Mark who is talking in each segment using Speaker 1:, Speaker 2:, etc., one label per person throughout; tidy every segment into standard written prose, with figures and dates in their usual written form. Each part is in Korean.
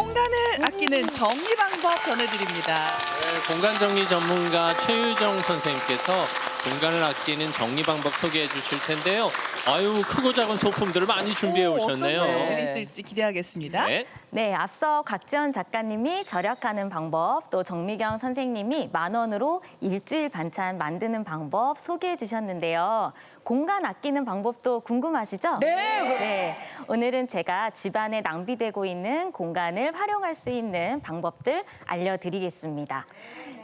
Speaker 1: 공간을 아끼는 정리 방법 전해드립니다.
Speaker 2: 네, 공간 정리 전문가 최유정 선생님께서 공간을 아끼는 정리 방법 소개해 주실 텐데요. 아유, 크고 작은 소품들을 많이 준비해 오셨네요.
Speaker 1: 어떤 것들이 있을지 기대하겠습니다.
Speaker 2: 네.
Speaker 3: 네, 앞서 곽지연 작가님이 절약하는 방법, 또 정미경 선생님이 10,000원으로 일주일 반찬 만드는 방법 소개해 주셨는데요. 공간 아끼는 방법도 궁금하시죠? 네. 오늘은 제가 집안에 낭비되고 있는 공간을 활용할 수 있는 방법들 알려드리겠습니다.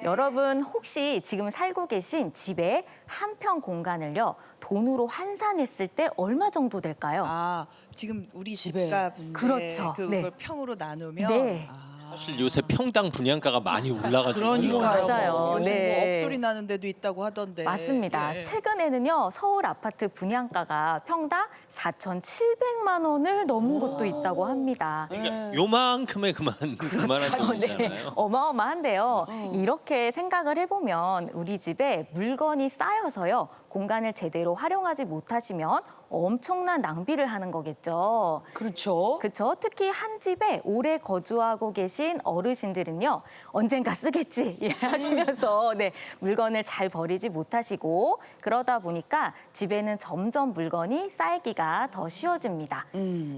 Speaker 3: 여러분 혹시 지금 살고 계신 집의 한 평 공간을요, 돈으로 환산했을 때 얼마 정도 될까요?
Speaker 1: 아, 지금 우리
Speaker 4: 집에.
Speaker 1: 집값
Speaker 3: 그렇죠.
Speaker 1: 그걸
Speaker 3: 네.
Speaker 1: 평으로 나누면
Speaker 3: 네.
Speaker 2: 사실 요새 평당 분양가가 많이 올라가지고
Speaker 1: 그러니까요.
Speaker 3: 맞아요.
Speaker 1: 요즘
Speaker 3: 네.
Speaker 1: 뭐 업소리 나는 데도 있다고 하던데.
Speaker 3: 맞습니다.
Speaker 1: 예.
Speaker 3: 최근에는요, 서울 아파트 분양가가 평당 4,700만 원을 넘은 곳도 있다고 합니다.
Speaker 2: 그러니까 요만큼의 그만한 돈이잖아요.
Speaker 3: 네, 어마어마한데요. 이렇게 생각을 해보면 우리 집에 물건이 쌓여서요, 공간을 제대로 활용하지 못하시면 엄청난 낭비를 하는 거겠죠.
Speaker 4: 그렇죠.
Speaker 3: 그렇죠. 특히 한 집에 오래 거주하고 계신 어르신들은요, 언젠가 쓰겠지 하시면서 네, 물건을 잘 버리지 못하시고, 그러다 보니까 집에는 점점 물건이 쌓이기가 더 쉬워집니다.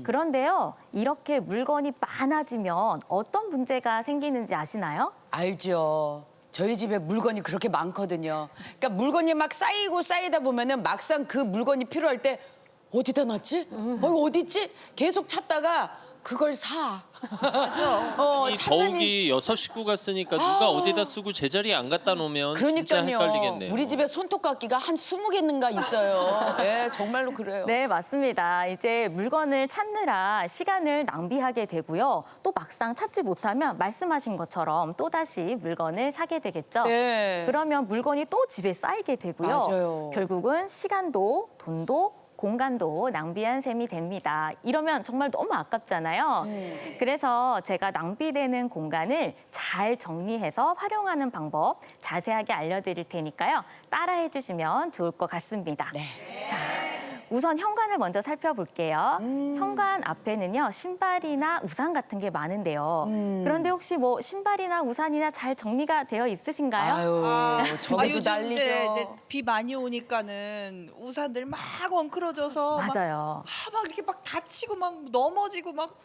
Speaker 3: 그런데요, 이렇게 물건이 많아지면 어떤 문제가 생기는지 아시나요?
Speaker 4: 알죠. 저희 집에 물건이 그렇게 많거든요. 그러니까 물건이 막 쌓이고 쌓이다 보면은 막상 그 물건이 필요할 때 어디다 놨지? 어디 있지? 계속 찾다가 그걸 사. 맞아.
Speaker 2: 이 더욱이 6식구가 쓰니까 누가 어디다 쓰고 제자리에 안 갖다 놓으면 진짜
Speaker 4: 그러니까요.
Speaker 2: 헷갈리겠네요.
Speaker 4: 우리 집에 손톱깎이가 한 20개인가 있어요. 네, 정말로 그래요.
Speaker 3: 네, 맞습니다. 이제 물건을 찾느라 시간을 낭비하게 되고요. 또 막상 찾지 못하면 말씀하신 것처럼 또다시 물건을 사게 되겠죠.
Speaker 4: 네.
Speaker 3: 그러면 물건이 또 집에 쌓이게 되고요.
Speaker 4: 맞아요.
Speaker 3: 결국은 시간도 돈도 공간도 낭비한 셈이 됩니다. 이러면 정말 너무 아깝잖아요. 그래서 제가 낭비되는 공간을 잘 정리해서 활용하는 방법 자세하게 알려드릴 테니까요. 따라해 주시면 좋을 것 같습니다.
Speaker 4: 네.
Speaker 3: 자, 우선 현관을 먼저 살펴볼게요. 현관 앞에는요, 신발이나 우산 같은 게 많은데요. 그런데 혹시 뭐 신발이나 우산이나 잘 정리가 되어 있으신가요?
Speaker 4: 아유, 저기도
Speaker 1: 요즘
Speaker 4: 난리죠.
Speaker 1: 이제 비 많이 오니까는 우산들 막 엉클어져서
Speaker 3: 맞아요.
Speaker 1: 막 이렇게 막 다치고 막 넘어지고 막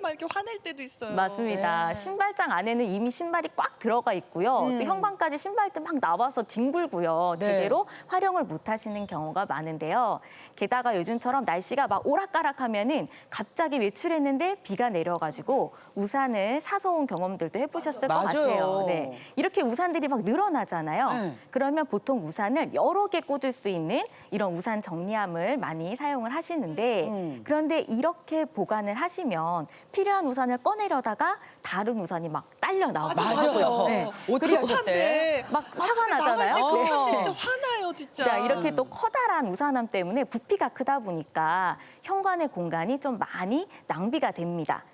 Speaker 1: 이렇게 화낼 때도 있어요.
Speaker 3: 맞습니다.
Speaker 4: 네.
Speaker 3: 신발장 안에는 이미 신발이 꽉 들어가 있고요. 또 현관까지 신발들 막 나와서 뒹굴고요.
Speaker 4: 네.
Speaker 3: 제대로 활용을 못 하시는 경우가 많은데요. 게다가 요즘처럼 날씨가 막 오락가락하면은 갑자기 외출했는데 비가 내려가지고 우산을 사서 온 경험들도 해보셨을 것
Speaker 4: 맞아요.
Speaker 3: 같아요. 네. 이렇게 우산들이 막 늘어나잖아요.
Speaker 4: 네.
Speaker 3: 그러면 보통 우산을 여러 개 꽂을 수 있는 이런 우산 정리함을 많이 사용을 하시는데 그런데 이렇게 보관을 하시면 필요한 우산을 꺼내려다가 다른 우산이 막 딸려 나오고
Speaker 4: 맞아요.
Speaker 3: 네.
Speaker 4: 어떻게
Speaker 1: 그리고
Speaker 4: 하셨대?
Speaker 3: 막 화가
Speaker 1: 아침에
Speaker 3: 나잖아요.
Speaker 1: 나갈 때
Speaker 3: 네.
Speaker 1: 그런데 진짜 화나요, 진짜.
Speaker 3: 자, 이렇게 또 커다란 우산함 때문에 부피가 크다 보니까 현관의 공간이 좀 많이 낭비가 됩니다.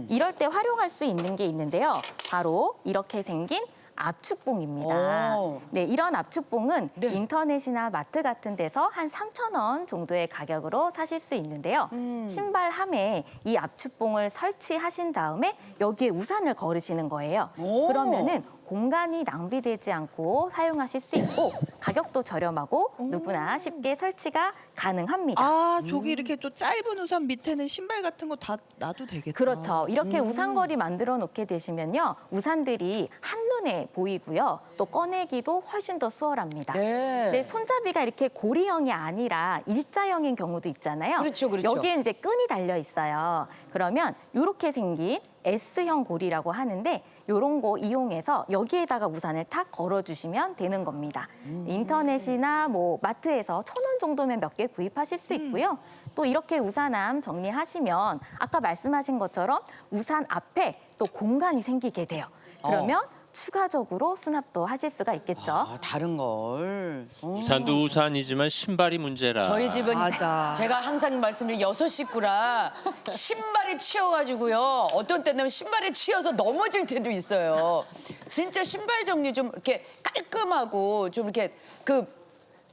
Speaker 3: 이럴 때 활용할 수 있는 게 있는데요. 바로 이렇게 생긴 압축봉입니다.
Speaker 4: 오.
Speaker 3: 네, 이런 압축봉은
Speaker 4: 네.
Speaker 3: 인터넷이나 마트 같은 데서 한 3,000원 정도의 가격으로 사실 수 있는데요. 신발함에 이 압축봉을 설치하신 다음에 여기에 우산을 걸으시는 거예요.
Speaker 4: 오.
Speaker 3: 그러면은 공간이 낭비되지 않고 사용하실 수 있고 가격도 저렴하고 누구나 쉽게 설치가 가능합니다.
Speaker 1: 아, 저기 이렇게 또 짧은 우산 밑에는 신발 같은 거 다 놔도 되겠다.
Speaker 3: 그렇죠. 이렇게 우산걸이 만들어 놓게 되시면요. 우산들이 한눈에 보이고요. 또 꺼내기도 훨씬 더 수월합니다.
Speaker 4: 네.
Speaker 3: 근데 손잡이가 이렇게 고리형이 아니라 일자형인 경우도 있잖아요.
Speaker 4: 그렇죠, 그렇죠.
Speaker 3: 여기에 이제 끈이 달려 있어요. 그러면 이렇게 생긴 S형 고리라고 하는데 이런 거 이용해서 여기에다가 우산을 탁 걸어주시면 되는 겁니다. 인터넷이나 뭐 마트에서 1,000원 정도면 몇 개 구입하실 수 있고요. 또 이렇게 우산함 정리하시면 아까 말씀하신 것처럼 우산 앞에 또 공간이 생기게 돼요. 그러면 추가적으로 수납도 하실 수가 있겠죠.
Speaker 4: 아, 다른 걸.
Speaker 2: 우산도 우산이지만 신발이 문제라.
Speaker 4: 저희 집은
Speaker 1: 맞아.
Speaker 4: 제가 항상 말씀드린 6식구라 신발이 치여가지고요. 어떤 때는 신발이 치여서 넘어질 때도 있어요. 진짜 신발 정리 좀 이렇게 깔끔하고 좀 이렇게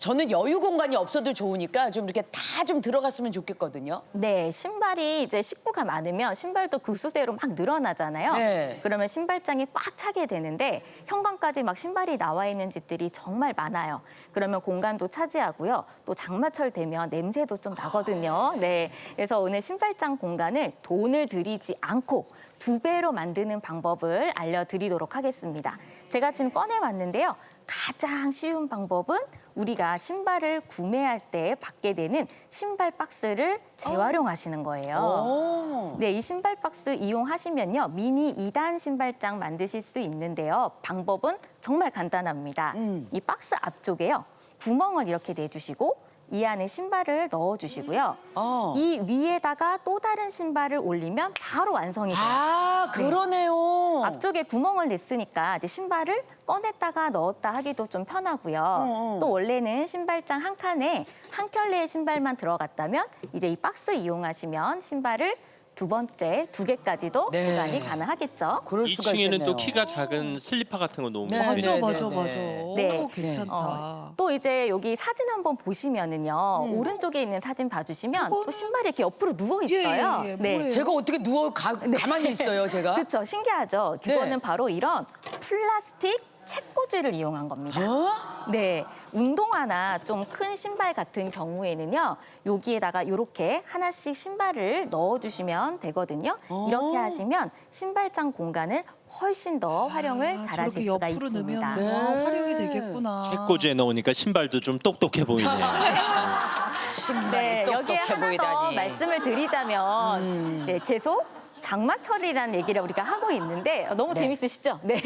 Speaker 4: 저는 여유 공간이 없어도 좋으니까 좀 이렇게 다 좀 들어갔으면 좋겠거든요.
Speaker 3: 네, 신발이 이제 식구가 많으면 신발도 그 수대로 막 늘어나잖아요.
Speaker 4: 네.
Speaker 3: 그러면 신발장이 꽉 차게 되는데 현관까지 막 신발이 나와 있는 집들이 정말 많아요. 그러면 공간도 차지하고요. 또 장마철 되면 냄새도 좀 나거든요. 네, 그래서 오늘 신발장 공간을 돈을 들이지 않고 2배로 만드는 방법을 알려드리도록 하겠습니다. 제가 지금 꺼내왔는데요. 가장 쉬운 방법은 우리가 신발을 구매할 때 받게 되는 신발 박스를 재활용하시는 거예요.
Speaker 4: 오.
Speaker 3: 네, 이 신발 박스 이용하시면요. 미니 2단 신발장 만드실 수 있는데요. 방법은 정말 간단합니다. 이 박스 앞쪽에요. 구멍을 이렇게 내주시고 이 안에 신발을 넣어주시고요. 이 위에다가 또 다른 신발을 올리면 바로 완성이 돼요.
Speaker 4: 아, 그러네요.
Speaker 3: 앞쪽에 구멍을 냈으니까 이제 신발을 꺼냈다가 넣었다 하기도 좀 편하고요. 또 원래는 신발장 한 칸에 한 켤레의 신발만 들어갔다면 이제 이 박스 이용하시면 신발을 2번째 2개까지도
Speaker 4: 네.
Speaker 3: 보관이 가능하겠죠.
Speaker 4: 그럴 수가
Speaker 2: 2층에는
Speaker 4: 있겠네요.
Speaker 2: 또 키가 작은 슬리퍼 같은 거 놓으면
Speaker 4: 네,
Speaker 1: 맞아,
Speaker 2: 되죠.
Speaker 4: 네,
Speaker 1: 맞아,
Speaker 4: 네,
Speaker 1: 맞아.
Speaker 4: 네.
Speaker 3: 네.
Speaker 1: 오, 괜찮다.
Speaker 3: 또 이제 여기 사진 한번 보시면은요. 오른쪽에 있는 사진 봐주시면 또 신발이 이렇게 옆으로 누워 있어요.
Speaker 1: 예, 예, 예.
Speaker 3: 네.
Speaker 1: 뭐예요?
Speaker 4: 제가 어떻게 가만히 있어요, 제가?
Speaker 3: 그렇죠. 신기하죠. 그거는
Speaker 4: 네.
Speaker 3: 바로 이런 플라스틱 책꽂이를 이용한 겁니다. 네, 운동화나 좀 큰 신발 같은 경우에는요, 여기에다가 이렇게 하나씩 신발을 넣어주시면 되거든요. 이렇게 하시면 신발장 공간을 훨씬 더 활용을 잘하실 수가
Speaker 1: 저렇게 옆으로
Speaker 3: 있습니다.
Speaker 1: 넣으면
Speaker 4: 네.
Speaker 1: 활용이 되겠구나.
Speaker 2: 책꽂이에 넣으니까 신발도 좀 똑똑해 보이네요.
Speaker 4: 신발이
Speaker 3: 네, 여기에
Speaker 4: 똑똑해
Speaker 3: 하나 더
Speaker 4: 보이다니.
Speaker 3: 말씀을 드리자면 네, 계속 장마철이라는 얘기를 우리가 하고 있는데 너무 재밌으시죠? 네.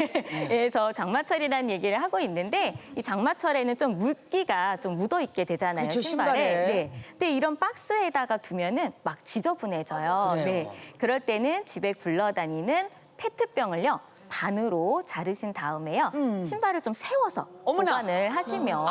Speaker 3: 그래서 장마철이라는 얘기를 하고 있는데 이 장마철에는 좀 물기가 좀 묻어 있게 되잖아요,
Speaker 4: 그쵸,
Speaker 3: 신발에.
Speaker 4: 신발에.
Speaker 3: 네. 근데 이런 박스에다가 두면은 막 지저분해져요.
Speaker 4: 그래요.
Speaker 3: 네. 그럴 때는 집에 굴러다니는 페트병을요. 반으로 자르신 다음에요. 신발을 좀 세워서
Speaker 4: 어머나.
Speaker 3: 보관을 하시면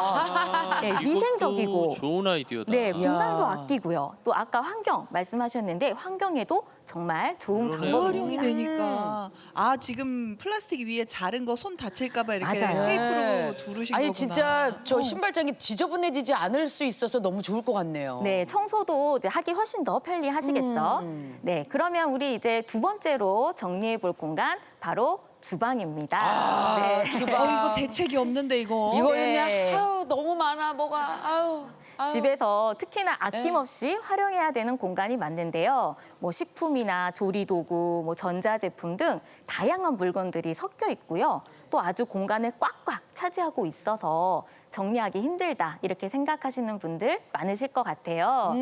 Speaker 3: 네,
Speaker 2: 이것도
Speaker 3: 위생적이고
Speaker 2: 좋은 아이디어다.
Speaker 3: 네, 공간도
Speaker 4: 이야.
Speaker 3: 아끼고요. 또 아까 환경 말씀하셨는데 환경에도 정말 좋은
Speaker 2: 그러네요.
Speaker 1: 활용이
Speaker 3: 방법입니다.
Speaker 1: 되니까 아 지금 플라스틱 위에 자른 거 손 다칠까 봐 이렇게
Speaker 3: 맞아요.
Speaker 1: 테이프로 두르신
Speaker 4: 아니
Speaker 1: 거구나.
Speaker 4: 진짜 저 신발장이 지저분해지지 않을 수 있어서 너무 좋을 것 같네요.
Speaker 3: 네, 청소도 이제 하기 훨씬 더 편리하시겠죠. 네, 그러면 우리 이제 2번째로 정리해 볼 공간 바로 주방입니다.
Speaker 4: 아,
Speaker 3: 네.
Speaker 4: 주방.
Speaker 1: 이거 대책이 없는데 이거.
Speaker 4: 이거는
Speaker 3: 네.
Speaker 4: 그냥 아유, 너무 많아 뭐가 아유.
Speaker 3: 집에서 특히나 아낌없이 활용해야 되는 공간이 많은데요. 뭐 식품이나 조리도구, 뭐 전자제품 등 다양한 물건들이 섞여 있고요. 또 아주 공간을 꽉꽉 차지하고 있어서 정리하기 힘들다 이렇게 생각하시는 분들 많으실 것 같아요.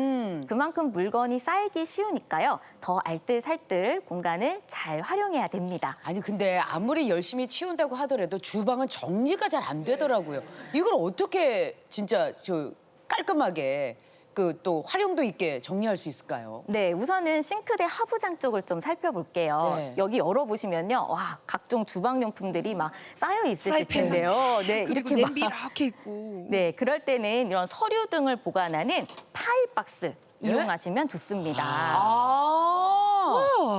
Speaker 3: 그만큼 물건이 쌓이기 쉬우니까요. 더 알뜰살뜰 공간을 잘 활용해야 됩니다.
Speaker 4: 아니 근데 아무리 열심히 치운다고 하더라도 주방은 정리가 잘 안 되더라고요. 이걸 어떻게 진짜 저 깔끔하게 그 또 활용도 있게 정리할 수 있을까요?
Speaker 3: 네, 우선은 싱크대 하부장 쪽을 좀 살펴볼게요.
Speaker 4: 네.
Speaker 3: 여기 열어보시면요. 와, 각종 주방용품들이 막 쌓여 있으실
Speaker 1: 프라이팬.
Speaker 3: 텐데요. 네,
Speaker 1: 그리고
Speaker 3: 이렇게
Speaker 1: 냄비
Speaker 3: 막.
Speaker 1: 이렇게 있고.
Speaker 3: 네, 그럴 때는 이런 서류 등을 보관하는 파일 박스 이용하시면 좋습니다.
Speaker 4: 아.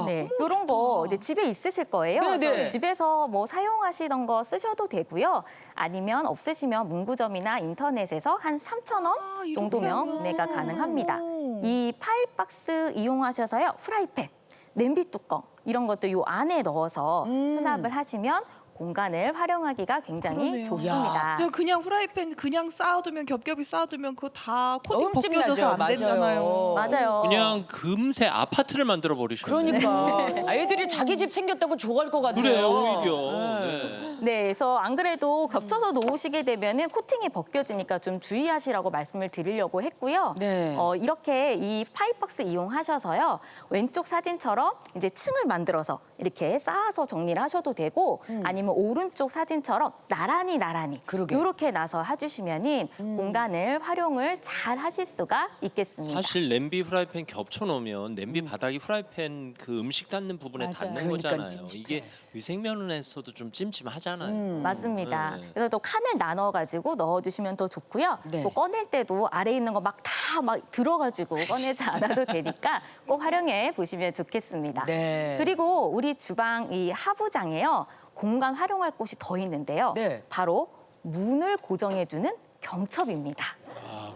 Speaker 3: 네, 이런 거 이제 집에 있으실 거예요.
Speaker 4: 네,
Speaker 3: 그래서
Speaker 4: 네.
Speaker 3: 집에서 뭐 사용하시던 거 쓰셔도 되고요. 아니면 없으시면 문구점이나 인터넷에서 한 3,000원 정도면
Speaker 1: 이렇구나.
Speaker 3: 구매가 가능합니다.
Speaker 1: 오.
Speaker 3: 이 파일 박스 이용하셔서요. 프라이팬, 냄비 뚜껑 이런 것도 요 안에 넣어서 수납을 하시면 공간을 활용하기가 굉장히
Speaker 1: 그러네요.
Speaker 3: 좋습니다.
Speaker 1: 그냥 후라이팬 그냥 쌓아두면 겹겹이 쌓아두면 그거 다 코팅
Speaker 4: 엄청
Speaker 1: 벗겨져서
Speaker 4: 나죠.
Speaker 1: 안 되잖아요.
Speaker 3: 맞아요.
Speaker 2: 그냥 금세 아파트를 만들어 버리셨네요.
Speaker 4: 그러니까 애들이 자기 집 생겼다고 좋아할 것 같아요.
Speaker 2: 그래요, 오히려. 네.
Speaker 3: 네, 그래서 안 그래도 겹쳐서 놓으시게 되면은 코팅이 벗겨지니까 좀 주의하시라고 말씀을 드리려고 했고요.
Speaker 4: 네.
Speaker 3: 이렇게 이 파이박스 이용하셔서요. 왼쪽 사진처럼 이제 층을 만들어서 이렇게 쌓아서 정리를 하셔도 되고 아니면 오른쪽 사진처럼 나란히
Speaker 4: 그러게요.
Speaker 3: 이렇게 나서 해주시면은 공간을 활용을 잘 하실 수가 있겠습니다.
Speaker 2: 사실 냄비 프라이팬 겹쳐 놓으면 냄비 바닥이 프라이팬 그 음식 닿는 부분에
Speaker 3: 맞아요.
Speaker 2: 닿는
Speaker 4: 그러니까
Speaker 2: 거잖아요.
Speaker 4: 찝찝해.
Speaker 2: 이게 위생 면에서도 좀 찜찜하잖아요.
Speaker 3: 맞습니다.
Speaker 2: 네.
Speaker 3: 그래서 또 칸을 나눠가지고 넣어주시면 더 좋고요.
Speaker 4: 네.
Speaker 3: 또 꺼낼 때도 아래에 있는 거 막 다 막 들어가지고 꺼내지 않아도 되니까 꼭 활용해 보시면 좋겠습니다.
Speaker 4: 네.
Speaker 3: 그리고 우리 주방 이 하부장에요. 공간 활용할 곳이 더 있는데요.
Speaker 4: 네.
Speaker 3: 바로 문을 고정해주는 경첩입니다.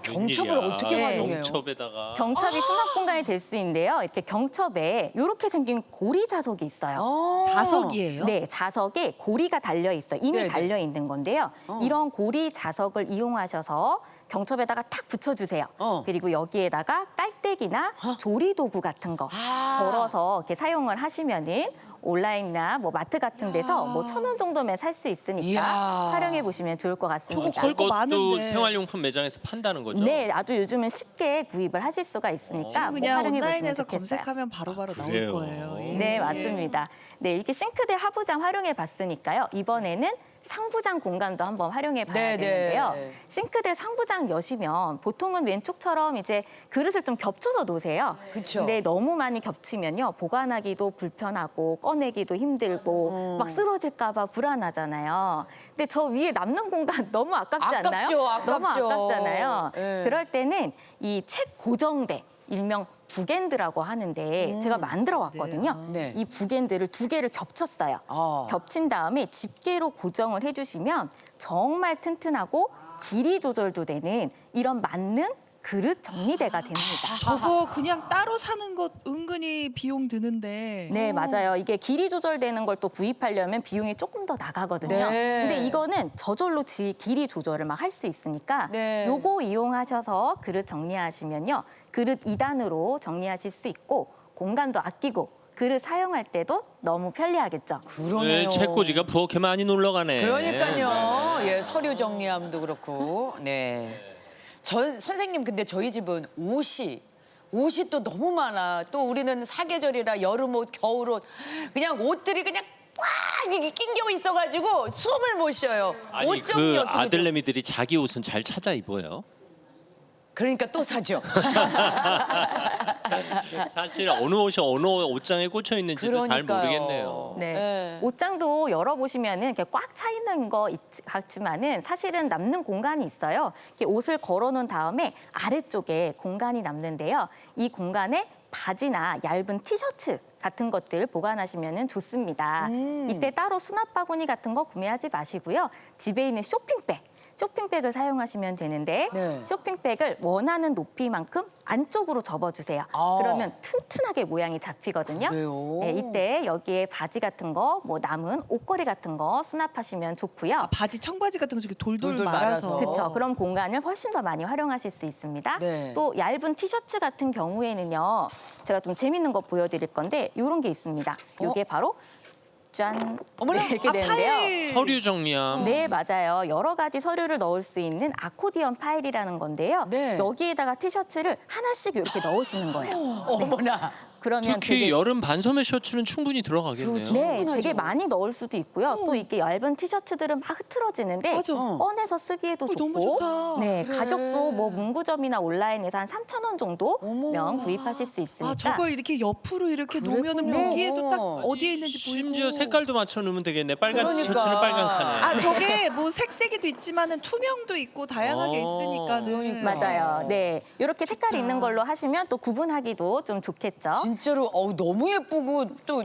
Speaker 4: 경첩을 어떻게 활용해요?
Speaker 2: 경첩에다가
Speaker 3: 경첩이 수납 공간이 될 수 있는데요. 이렇게 경첩에 이렇게 생긴 고리 자석이 있어요.
Speaker 1: 자석이에요?
Speaker 3: 네, 자석에 고리가 달려 있어요. 이미
Speaker 4: 네네.
Speaker 3: 달려 있는 건데요. 이런 고리 자석을 이용하셔서 경첩에다가 탁 붙여주세요. 그리고 여기에다가 깔때기나 조리 도구 같은 거 걸어서 이렇게 사용을 하시면은 온라인이나 뭐 마트 같은 데서 뭐 1,000원 정도면 살 수 있으니까
Speaker 4: 이야.
Speaker 3: 활용해 보시면 좋을 것 같습니다.
Speaker 1: 저거 걸 거
Speaker 2: 그것도
Speaker 1: 많은데.
Speaker 2: 생활용품 매장에서 판다는 거죠?
Speaker 3: 네, 아주 요즘은 쉽게 구입을 하실 수가 있으니까 뭐
Speaker 1: 그냥
Speaker 3: 활용해 보시면
Speaker 1: 온라인에서
Speaker 3: 좋겠어요.
Speaker 1: 검색하면 바로바로 나올
Speaker 2: 그래요?
Speaker 1: 거예요. 예.
Speaker 3: 네, 맞습니다. 네, 이렇게 싱크대 하부장 활용해 봤으니까요. 이번에는 상부장 공간도 한번 활용해 봐야
Speaker 4: 네,
Speaker 3: 되는데요.
Speaker 4: 네.
Speaker 3: 싱크대 상부장 여시면 보통은 왼쪽처럼 이제 그릇을 좀 겹쳐서 놓으세요.
Speaker 4: 그쵸.
Speaker 3: 근데 너무 많이 겹치면요. 보관하기도 불편하고 꺼내기도 힘들고 막 쓰러질까 봐 불안하잖아요. 근데 저 위에 남는 공간 너무 아깝지 않나요?
Speaker 4: 아깝죠,
Speaker 3: 너무
Speaker 4: 아깝죠.
Speaker 3: 아깝잖아요.
Speaker 4: 네.
Speaker 3: 그럴 때는 이 책 고정대, 일명 북엔드라고 하는데 제가 만들어 왔거든요.
Speaker 4: 네.
Speaker 3: 이 북엔드를 2개를 겹쳤어요. 겹친 다음에 집게로 고정을 해주시면 정말 튼튼하고 길이 조절도 되는 이런 맞는 그릇 정리대가 됩니다.
Speaker 1: 저거 그냥 따로 사는 것 은근히 비용 드는데.
Speaker 3: 네, 맞아요. 이게 길이 조절되는 걸 또 구입하려면 비용이 조금 더 나가거든요.
Speaker 4: 네.
Speaker 3: 근데 이거는 저절로 길이 조절을 막 할 수 있으니까
Speaker 4: 네.
Speaker 3: 요거 이용하셔서 그릇 정리하시면요. 그릇 2단으로 정리하실 수 있고 공간도 아끼고 그릇 사용할 때도 너무 편리하겠죠.
Speaker 4: 그러네요.
Speaker 2: 네, 책꽂이가 부엌에 많이 놀러 가네.
Speaker 4: 그러니까요. 예, 서류 정리함도 그렇고. 네. 선생님 근데 저희 집은 옷이 또 너무 많아. 또 우리는 사계절이라 여름옷, 겨울옷 그냥 옷들이 그냥 꽉 이게 낑겨 있어가지고 숨을 못 쉬어요.
Speaker 2: 아니
Speaker 4: 옷 정리
Speaker 2: 그
Speaker 4: 어떻게 좀-
Speaker 2: 아들내미들이 자기 옷은 잘 찾아 입어요.
Speaker 4: 그러니까 또 사죠.
Speaker 2: 사실 어느 옷이 어느 옷장에 꽂혀 있는지도 잘
Speaker 4: 그러니까요.
Speaker 2: 모르겠네요.
Speaker 3: 네.
Speaker 4: 네.
Speaker 3: 옷장도 열어보시면은 이렇게 꽉 차 있는 거 같지만은 사실은 남는 공간이 있어요. 이렇게 옷을 걸어놓은 다음에 아래쪽에 공간이 남는데요. 이 공간에 바지나 얇은 티셔츠 같은 것들 보관하시면 좋습니다. 이때 따로 수납 바구니 같은 거 구매하지 마시고요. 집에 있는 쇼핑백을 사용하시면 되는데
Speaker 4: 네.
Speaker 3: 쇼핑백을 원하는 높이만큼 안쪽으로 접어주세요. 그러면 튼튼하게 모양이 잡히거든요.
Speaker 4: 그래요?
Speaker 3: 네, 이때 여기에 바지 같은 거, 뭐 남은 옷걸이 같은 거 수납하시면 좋고요.
Speaker 1: 바지, 청바지 같은 거 저렇게 돌돌
Speaker 4: 돌돌
Speaker 1: 말아서.
Speaker 4: 말아서.
Speaker 3: 그렇죠. 그럼 공간을 훨씬 더 많이 활용하실 수 있습니다.
Speaker 4: 네.
Speaker 3: 또 얇은 티셔츠 같은 경우에는요. 제가 좀 재밌는 거 보여드릴 건데 이런 게 있습니다. 이게 바로 짠
Speaker 4: 어머나,
Speaker 3: 네, 이렇게
Speaker 1: 아,
Speaker 3: 되는데요.
Speaker 1: 파일.
Speaker 2: 서류 정리함.
Speaker 3: 네, 맞아요. 여러 가지 서류를 넣을 수 있는 아코디언 파일이라는 건데요.
Speaker 4: 네.
Speaker 3: 여기에다가 티셔츠를 하나씩 이렇게 넣으시는 거예요.
Speaker 4: 어머나.
Speaker 3: 그러면
Speaker 2: 특히
Speaker 3: 되게
Speaker 2: 여름 반소매 셔츠는 충분히 들어가겠네요.
Speaker 3: 네, 되게 많이 넣을 수도 있고요. 또 이게 얇은 티셔츠들은 막 흐트러지는데
Speaker 1: 맞아.
Speaker 3: 꺼내서 쓰기에도 좋고.
Speaker 1: 너무 좋다.
Speaker 3: 네,
Speaker 4: 그래.
Speaker 3: 가격도 뭐 문구점이나 온라인에서 한 3,000원 정도면 구입하실 수 있으니까.
Speaker 1: 아, 저걸 이렇게 옆으로 이렇게 놓으면은
Speaker 4: 그랬군요.
Speaker 1: 여기에도 딱 어디에 있는지 보이고.
Speaker 2: 심지어 색깔도 맞춰 놓으면 되겠네. 빨간
Speaker 4: 그러니까.
Speaker 2: 셔츠는 빨간 칸에.
Speaker 1: 아, 저게 뭐 색색이도 있지만은 투명도 있고 다양하게
Speaker 2: 어.
Speaker 1: 있으니까는.
Speaker 3: 맞아요. 네, 이렇게 색깔이 있는 걸로 하시면 또 구분하기도 좀 좋겠죠.
Speaker 4: 진짜로 너무 예쁘고 또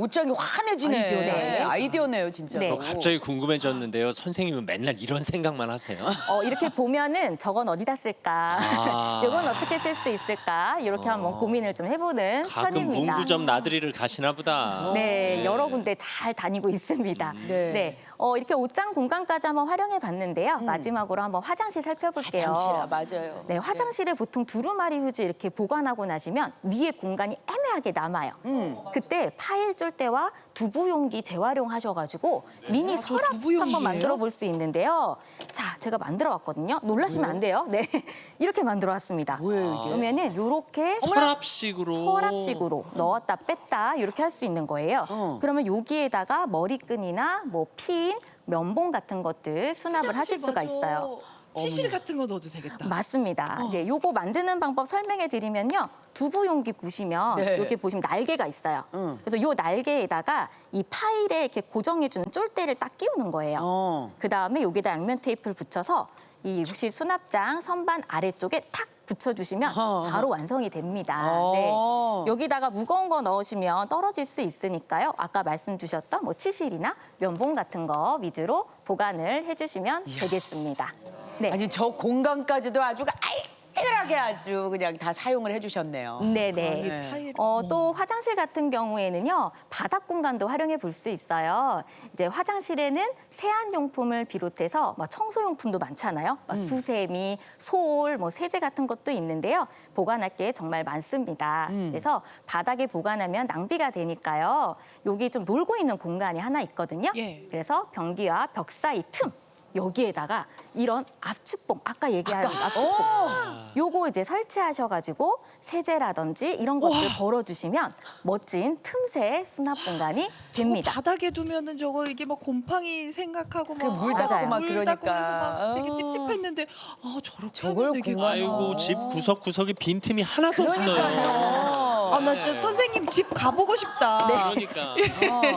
Speaker 4: 옷장이 환해지네.
Speaker 1: 아이디어네.
Speaker 4: 아이디어네요, 진짜.
Speaker 3: 네.
Speaker 2: 갑자기 궁금해졌는데요. 선생님은 맨날 이런 생각만 하세요.
Speaker 3: 이렇게 보면은 저건 어디다 쓸까,
Speaker 2: 아.
Speaker 3: 이건 어떻게 쓸 수 있을까 이렇게 한번 고민을 좀 해보는
Speaker 2: 가끔
Speaker 3: 편입니다.
Speaker 2: 문구점 나들이를 가시나 보다.
Speaker 3: 네, 여러 군데 잘 다니고 있습니다.
Speaker 4: 네.
Speaker 3: 이렇게 옷장 공간까지 한번 활용해 봤는데요. 마지막으로 한번 화장실 살펴볼게요.
Speaker 4: 화장실, 맞아요.
Speaker 3: 네, 화장실에 보통 두루마리 휴지 이렇게 보관하고 나시면 위에 공간이 애매하게 남아요. 그때 파일 줄 때와 두부 용기 재활용하셔가지고 미니 서랍
Speaker 1: 두부 용기예요?
Speaker 3: 한번 만들어 볼 수 있는데요. 자, 제가 만들어 왔거든요. 놀라시면 안 돼요. 네, 이렇게 만들어 왔습니다.
Speaker 4: 뭐예요, 이게?
Speaker 3: 그러면은 이렇게 서랍식으로 넣었다 뺐다 이렇게 할 수 있는 거예요. 그러면 여기에다가 머리끈이나 뭐 핀, 면봉 같은 것들 수납을 하실 수가 있어요.
Speaker 1: 치실 같은 거 넣어도 되겠다.
Speaker 3: 맞습니다. 네, 요거 만드는 방법 설명해 드리면요. 두부 용기 보시면
Speaker 4: 네.
Speaker 3: 여기 보시면 날개가 있어요. 그래서 요 날개에다가 이 파일에 이렇게 고정해 주는 쫄대를 딱 끼우는 거예요. 그다음에 여기다 양면 테이프를 붙여서 이 욕실 수납장 선반 아래쪽에 탁 붙여주시면 바로 완성이 됩니다. 네. 여기다가 무거운 거 넣으시면 떨어질 수 있으니까요. 아까 말씀 주셨던 뭐 치실이나 면봉 같은 거 위주로 보관을 해주시면 되겠습니다. 네.
Speaker 4: 아니 저 공간까지도 아주 알뜰하게 아주 그냥 다 사용을 해주셨네요.
Speaker 3: 네네.
Speaker 4: 네.
Speaker 1: 타일.
Speaker 3: 또 화장실 같은 경우에는요, 바닥 공간도 활용해 볼 수 있어요. 이제 화장실에는 세안용품을 비롯해서 뭐 청소용품도 많잖아요. 막 수세미, 소올, 뭐 세제 같은 것도 있는데요. 보관할 게 정말 많습니다. 그래서 바닥에 보관하면 낭비가 되니까요. 여기 좀 놀고 있는 공간이 하나 있거든요.
Speaker 1: 예.
Speaker 3: 그래서 변기와 벽 사이 틈. 여기에다가 이런 압축봉, 아까 얘기한 압축봉, 요거 이제 설치하셔가지고 세제라든지 이런 것들 걸어주시면 멋진 틈새 수납 공간이 됩니다.
Speaker 1: 바닥에 두면은 저거 이게 막 곰팡이 생각하고
Speaker 4: 그
Speaker 1: 막
Speaker 4: 물
Speaker 3: 닦고
Speaker 1: 아,
Speaker 4: 막
Speaker 1: 물
Speaker 4: 그러니까.
Speaker 1: 닦고 그래서 막 되게
Speaker 4: 어.
Speaker 1: 찝찝했는데 저렇게
Speaker 4: 저걸
Speaker 1: 하면 되게
Speaker 4: 공간-
Speaker 2: 아이고 집 구석구석에 빈 틈이 하나도 없어요.
Speaker 4: 그러니까요.
Speaker 1: 나 진짜 선생님 집 가보고 싶다.
Speaker 2: 그러니까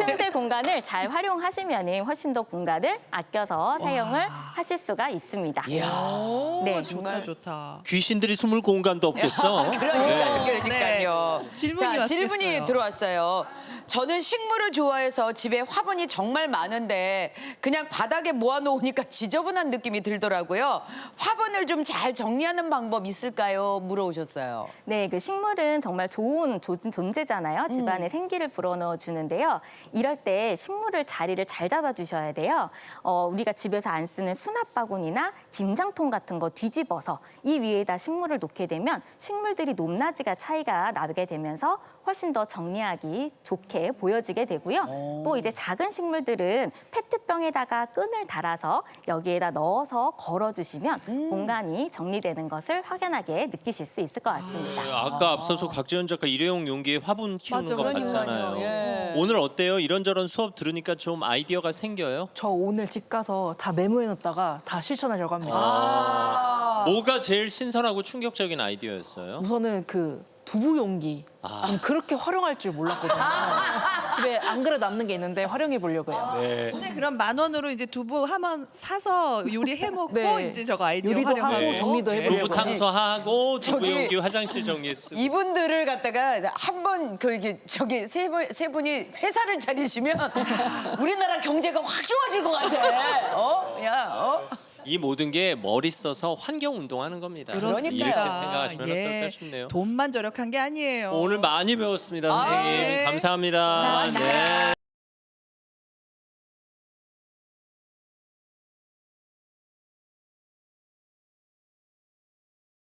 Speaker 3: 틈새 공간을 잘 활용하시면 훨씬 더 공간을 아껴서 사용을 하실 수가 있습니다.
Speaker 4: 이야.
Speaker 1: 오,
Speaker 3: 네,
Speaker 1: 좋다
Speaker 4: 정말.
Speaker 1: 좋다.
Speaker 2: 귀신들이 숨을 공간도 없겠어.
Speaker 4: 그러니까요.
Speaker 1: 질문이
Speaker 4: 자, 질문이
Speaker 1: 왔겠어요.
Speaker 4: 들어왔어요. 저는 식물을 좋아해서 집에 화분이 정말 많은데 그냥 바닥에 모아놓으니까 지저분한 느낌이 들더라고요. 화분을 좀 잘 정리하는 방법 있을까요? 물어오셨어요.
Speaker 3: 네, 그 식물은 정말 좋은 존재잖아요. 집안에 생기를 불어넣어 주는데요. 이럴 때 식물을 자리를 잘 잡아주셔야 돼요. 우리가 집에서 안 쓰는 수납 바구니나 김장통 같은 거 뒤집어서 이 위에다 식물을 놓게 되면 식물들이 높낮이가 차이가 나게 되면서 훨씬 더 정리하기 좋게 보여지게 되고요. 또 이제 작은 식물들은 페트병에다가 끈을 달아서 여기에다 넣어서 걸어주시면 공간이 정리되는 것을 확연하게 느끼실 수 있을 것 같습니다.
Speaker 2: 아까 앞서서 박지현 작가 일회용 용기에 화분 키우는
Speaker 1: 맞아,
Speaker 2: 거
Speaker 1: 그러니까요.
Speaker 2: 봤잖아요.
Speaker 4: 예.
Speaker 2: 오늘 어때요? 이런저런 수업 들으니까 좀 아이디어가 생겨요?
Speaker 5: 저 오늘 집 가서 다 메모해놨다가 다 실천하려고 합니다.
Speaker 2: 뭐가 제일 신선하고 충격적인 아이디어였어요?
Speaker 5: 우선은 그 두부 용기. 저는 그렇게 활용할 줄 몰랐거든요. 집에 안 그래도 남는 게 있는데 활용해 보려고요.
Speaker 2: 네.
Speaker 1: 근데 그럼 10,000원으로 이제 두부 한번 사서 요리해 먹고
Speaker 5: 네.
Speaker 1: 이제 저거 아이디어
Speaker 5: 요리도
Speaker 1: 활용하고.
Speaker 5: 하고 정리도 해보려고.
Speaker 2: 두부탕수하고
Speaker 4: 저기-
Speaker 2: 두부 용기 화장실 정리했어.
Speaker 4: 이분들을 갖다가 한번 저기 세 분이 회사를 차리시면 우리나라 경제가 확 좋아질 것 같아. 야.
Speaker 2: 이 모든 게 머리 써서 환경 운동하는 겁니다.
Speaker 1: 그렇습니다.
Speaker 2: 이렇게 생각하시면
Speaker 1: 예.
Speaker 2: 어떨까 싶네요.
Speaker 1: 돈만 절약한 게 아니에요.
Speaker 2: 오늘 많이 배웠습니다, 선생님.
Speaker 1: 네.
Speaker 2: 감사합니다.
Speaker 3: 감사합니다.
Speaker 2: 네.